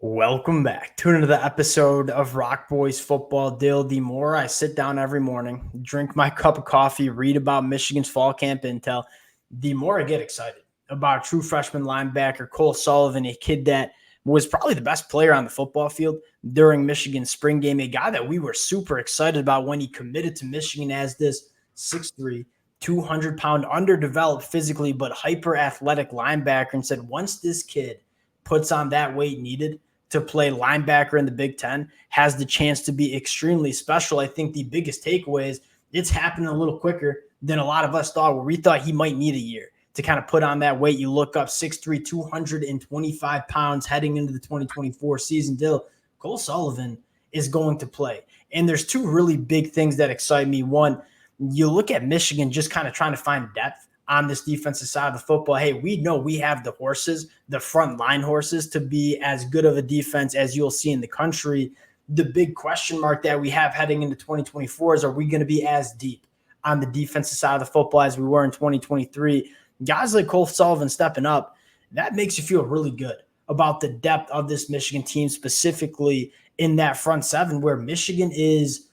Welcome back to another episode of Rock Boys Football. Dale D. Moore. I sit down every morning, drink my cup of coffee, read about Michigan's fall camp intel. The more I get excited about true freshman linebacker Cole Sullivan, a kid that was probably the best player on the football field during Michigan's spring game, a guy that we were super excited about when he committed to Michigan as this 6'3", 200-pound, underdeveloped physically but hyper-athletic linebacker, and said once this kid puts on that weight needed to play linebacker in the Big Ten, has the chance to be extremely special. I think the biggest takeaway is it's happening a little quicker than a lot of us thought, where we thought he might need a year to kind of put on that weight. You look up 6'3", 225 pounds heading into the 2024 season. Dill, Cole Sullivan is going to play. And there's two really big things that excite me. One, you look at Michigan just kind of trying to find depth on this defensive side of the football. Hey, we know we have the horses, the front line horses, to be as good of a defense as you'll see in the country. The big question mark that we have heading into 2024 is, are we going to be as deep on the defensive side of the football as we were in 2023? Guys like Cole Sullivan stepping up, that makes you feel really good about the depth of this Michigan team, specifically in that front seven, where Michigan is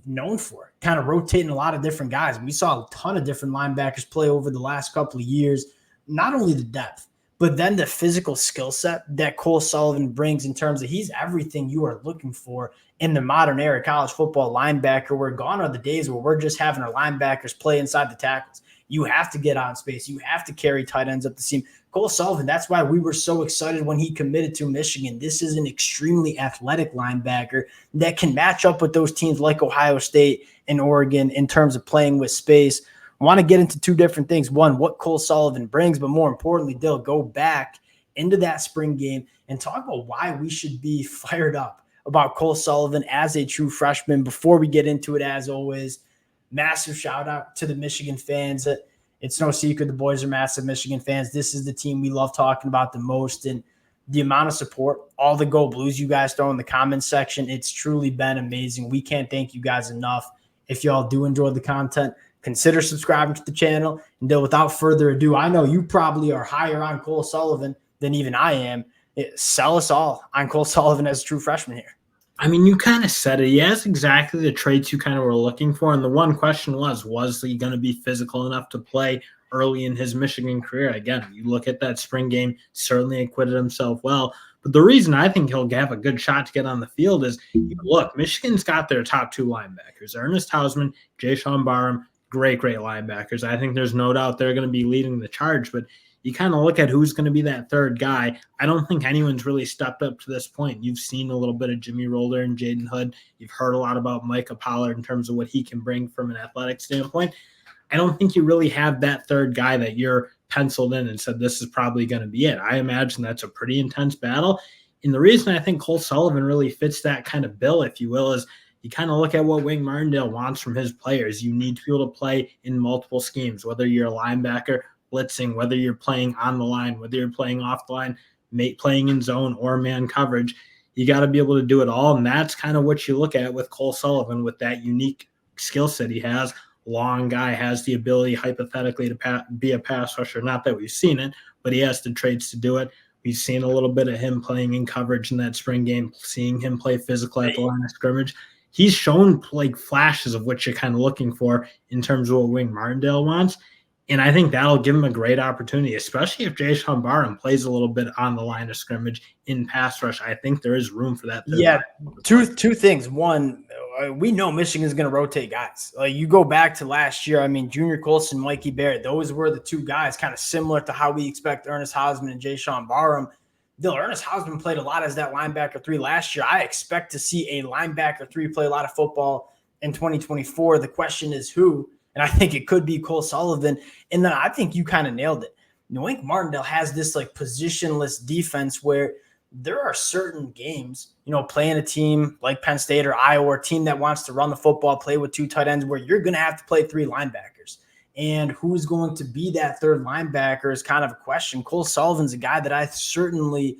known for kind of rotating a lot of different guys. We saw a ton of different linebackers play over the last couple of years. Not only the depth, but then the physical skill set that Cole Sullivan brings, in terms of he's everything you are looking for in the modern era college football linebacker. Where gone are the days where we're just having our linebackers play inside the tackles. You have to get out in space. You have to carry tight ends up the seam. Cole Sullivan, that's why we were so excited when he committed to Michigan. This is an extremely athletic linebacker that can match up with those teams like Ohio State and Oregon in terms of playing with space. I want to get into two different things. One, what Cole Sullivan brings, but more importantly, they'll go back into that spring game and talk about why we should be fired up about Cole Sullivan as a true freshman. Before we get into it, as always, massive shout out to the Michigan fans. It's no secret the boys are massive Michigan fans. This is the team we love talking about the most, and the amount of support, all the Go Blues you guys throw in the comments section, it's truly been amazing. We can't thank you guys enough. If y'all do enjoy the content, consider subscribing to the channel. And without further ado, I know you probably are higher on Cole Sullivan than even I am. Sell us all on Cole Sullivan as a true freshman here. I mean, you kind of said it. He has exactly the traits you kind of were looking for. And the one question was he going to be physical enough to play early in his Michigan career? Again, you look at that spring game, certainly acquitted himself well. But the reason I think he'll have a good shot to get on the field is, look, Michigan's got their top two linebackers, Ernest Hausman, Jayshon Barham, great linebackers. I think there's no doubt they're going to be leading the charge, but you kind of look at who's going to be that third guy. I don't think anyone's really stepped up to this point. You've seen a little bit of Jimmy Roller and Jaden Hood. You've heard a lot about Micah Pollard in terms of what he can bring from an athletic standpoint. I don't think you really have that third guy that you're penciled in and said this is probably going to be it. I imagine that's a pretty intense battle. And the reason I think Cole Sullivan really fits that kind of bill, if you will, is you kind of look at what Wink Martindale wants from his players. You need to be able to play in multiple schemes, whether you're a linebacker, blitzing, whether you're playing on the line, whether you're playing off the line, playing in zone or man coverage. You got to be able to do it all. And that's kind of what you look at with Cole Sullivan, with that unique skill set he has. Long guy, has the ability hypothetically to be a pass rusher. Not that we've seen it, but he has the traits to do it. We've seen a little bit of him playing in coverage in that spring game, seeing him play physical at the line of scrimmage. He's shown like flashes of what you're kind of looking for in terms of what Wink Martindale wants. And I think that'll give him a great opportunity, especially if Jayshon Barham plays a little bit on the line of scrimmage in pass rush. I think there is room for that. Yeah, two things. One, we know Michigan's going to rotate guys. Like, you go back to last year, I mean, Junior Colson, Mikey Barrett, those were the two guys kind of similar to how we expect Ernest Hausman and Jayshon Barham. Ernest Hausman played a lot as that linebacker 3 last year. I expect to see a linebacker 3 play a lot of football in 2024. The question is who? And I think it could be Cole Sullivan. And then I think you kind of nailed it. Wink Martindale has this like positionless defense where there are certain games, playing a team like Penn State or Iowa, or a team that wants to run the football, play with 2 tight ends, where you're going to have to play 3 linebackers. And who's going to be that third linebacker is kind of a question. Cole Sullivan's a guy that I certainly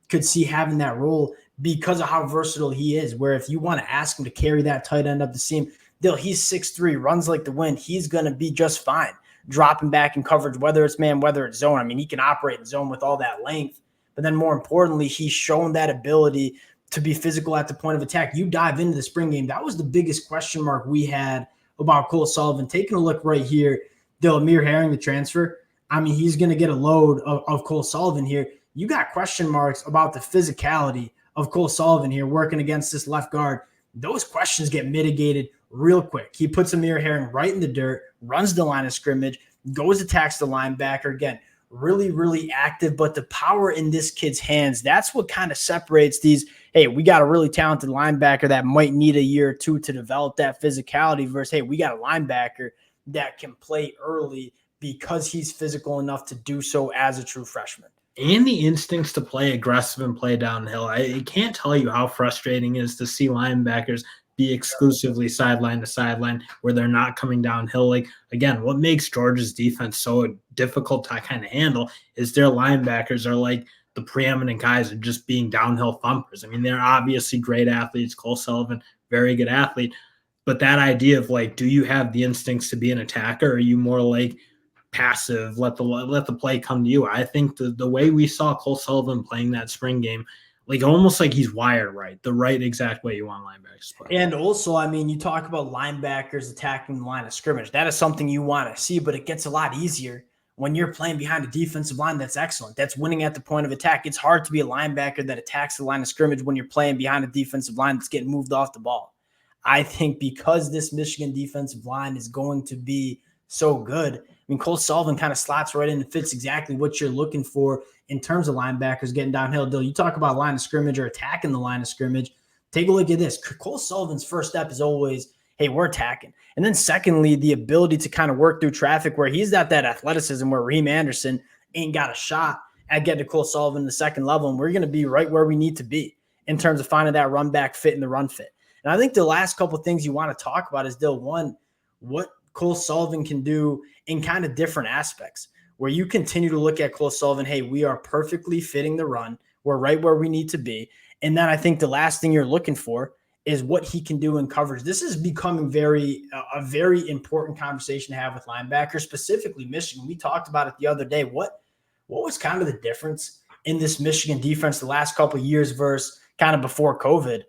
could see having that role because of how versatile he is, where if you want to ask him to carry that tight end up the seam, he's 6'3", runs like the wind. He's going to be just fine dropping back in coverage, whether it's man, whether it's zone. I mean, he can operate in zone with all that length. But then more importantly, he's shown that ability to be physical at the point of attack. You dive into the spring game. That was the biggest question mark we had about Cole Sullivan. Taking a look right here, Amir Herring, the transfer. I mean, he's going to get a load of Cole Sullivan here. You got question marks about the physicality of Cole Sullivan here working against this left guard. Those questions get mitigated real quick. He puts Amir Herring right in the dirt, runs the line of scrimmage, goes attacks the linebacker. Again, really, really active, but the power in this kid's hands, that's what kind of separates these. Hey, we got a really talented linebacker that might need a year or two to develop that physicality versus, hey, we got a linebacker that can play early because he's physical enough to do so as a true freshman. And the instincts to play aggressive and play downhill. I can't tell you how frustrating it is to see linebackers be exclusively sideline to sideline where they're not coming downhill. Like, again, what makes Georgia's defense so difficult to kind of handle is their linebackers are like the preeminent guys of just being downhill thumpers. I mean, they're obviously great athletes. Cole Sullivan, very good athlete. But that idea of like, do you have the instincts to be an attacker? Or are you more like passive, let the play come to you? I think the way we saw Cole Sullivan playing that spring game, like almost like he's wired right, the right exact way you want linebackers to play. And also, I mean, you talk about linebackers attacking the line of scrimmage. That is something you want to see, but it gets a lot easier when you're playing behind a defensive line that's excellent, that's winning at the point of attack. It's hard to be a linebacker that attacks the line of scrimmage when you're playing behind a defensive line that's getting moved off the ball. I think because this Michigan defensive line is going to be so good, I mean, Cole Sullivan kind of slots right in and fits exactly what you're looking for in terms of linebackers getting downhill. Dill, you talk about line of scrimmage or attacking the line of scrimmage. Take a look at this. Cole Sullivan's first step is always, hey, we're attacking. And then secondly, the ability to kind of work through traffic where he's got that athleticism where Raheem Anderson ain't got a shot at getting to Cole Sullivan the second level. And we're going to be right where we need to be in terms of finding that run back fit and the run fit. And I think the last couple of things you want to talk about is, Dill, one, what Cole Sullivan can do in kind of different aspects where you continue to look at Cole Sullivan, hey, we are perfectly fitting the run. We're right where we need to be. And then I think the last thing you're looking for is what he can do in coverage. This is becoming a very important conversation to have with linebackers, specifically Michigan. We talked about it the other day. What was kind of the difference in this Michigan defense the last couple of years versus kind of before COVID?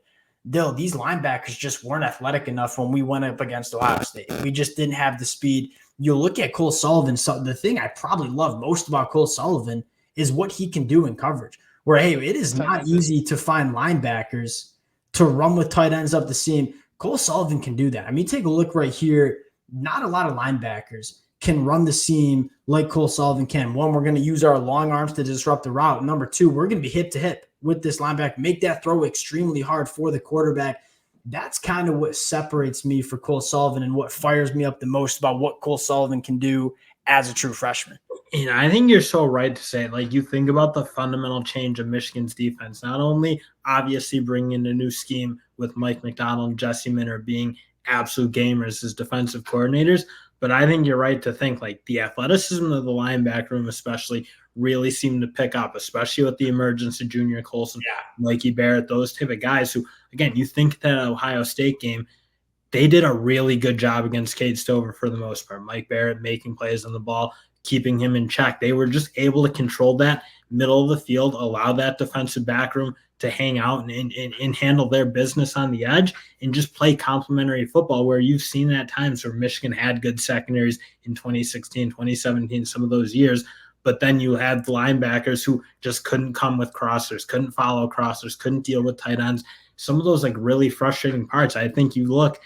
Dill, these linebackers just weren't athletic enough when we went up against Ohio State. We just didn't have the speed. You look at Cole Sullivan. So the thing I probably love most about Cole Sullivan is what he can do in coverage. Where, hey, it is not easy to find linebackers to run with tight ends up the seam. Cole Sullivan can do that. I mean, take a look right here. Not a lot of linebackers can run the seam like Cole Sullivan can. One, we're going to use our long arms to disrupt the route. Number two, we're going to be hip to hip with this linebacker, make that throw extremely hard for the quarterback. That's kind of what separates me for Cole Sullivan and what fires me up the most about what Cole Sullivan can do as a true freshman. And I think you're so right to say, like, you think about the fundamental change of Michigan's defense, not only obviously bringing in a new scheme with Mike McDonald and Jesse Minter being absolute gamers as defensive coordinators, but I think you're right to think like the athleticism of the linebacker room especially really seemed to pick up, especially with the emergence of Junior Colson, Mikey Barrett, those type of guys who, again, you think that Ohio State game, they did a really good job against Cade Stover for the most part. Mike Barrett making plays on the ball, keeping him in check. They were just able to control that middle of the field, allow that defensive back room to hang out and handle their business on the edge and just play complementary football where you've seen at times where Michigan had good secondaries in 2016, 2017, some of those years. But then you had linebackers who just couldn't come with crossers, couldn't follow crossers, couldn't deal with tight ends. Some of those like really frustrating parts. I think you look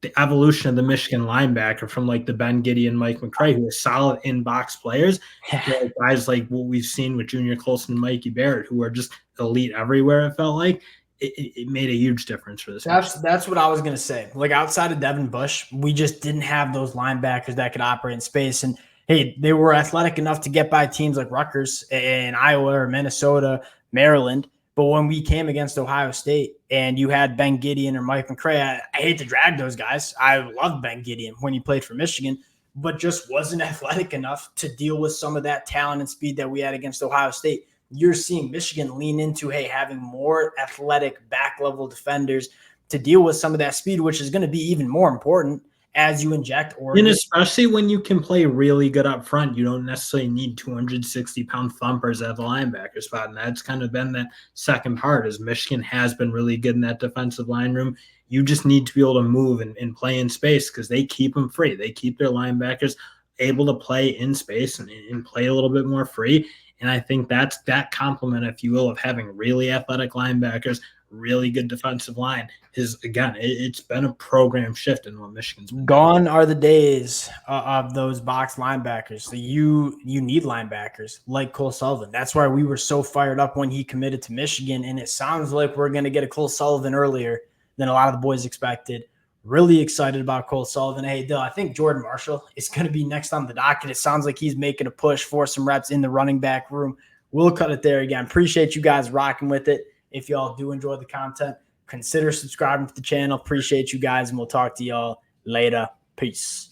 the evolution of the Michigan linebacker from like the Ben Gideon, Mike McCray, who are solid in-box players, to guys like what we've seen with Junior Colson and Mikey Barrett, who are just elite everywhere, it felt like. It made a huge difference for this. That's what I was going to say. Like outside of Devin Bush, we just didn't have those linebackers that could operate in space. And hey, they were athletic enough to get by teams like Rutgers and Iowa or Minnesota, Maryland. But when we came against Ohio State and you had Ben Gideon or Mike McCray, I hate to drag those guys. I loved Ben Gideon when he played for Michigan, but just wasn't athletic enough to deal with some of that talent and speed that we had against Ohio State. You're seeing Michigan lean into, hey, having more athletic back-level defenders to deal with some of that speed, which is going to be even more important as you inject or And especially when you can play really good up front, you don't necessarily need 260-pound thumpers at the linebacker spot. And that's kind of been that second part is Michigan has been really good in that defensive line room. You just need to be able to move and play in space because they keep them free. They keep their linebackers able to play in space and play a little bit more free. And I think that's that complement, if you will, of having really athletic linebackers, really good defensive line is, again, it's been a program shift in what Michigan's been gone are the days of those box linebackers. So you need linebackers like Cole Sullivan. That's why we were so fired up when he committed to Michigan. And it sounds like we're going to get a Cole Sullivan earlier than a lot of the boys expected. Really excited about Cole Sullivan. Hey, Dill, I think Jordan Marshall is going to be next on the docket. It sounds like he's making a push for some reps in the running back room. We'll cut it there again. Appreciate you guys rocking with it. If y'all do enjoy the content, consider subscribing to the channel. Appreciate you guys, and we'll talk to y'all later. Peace.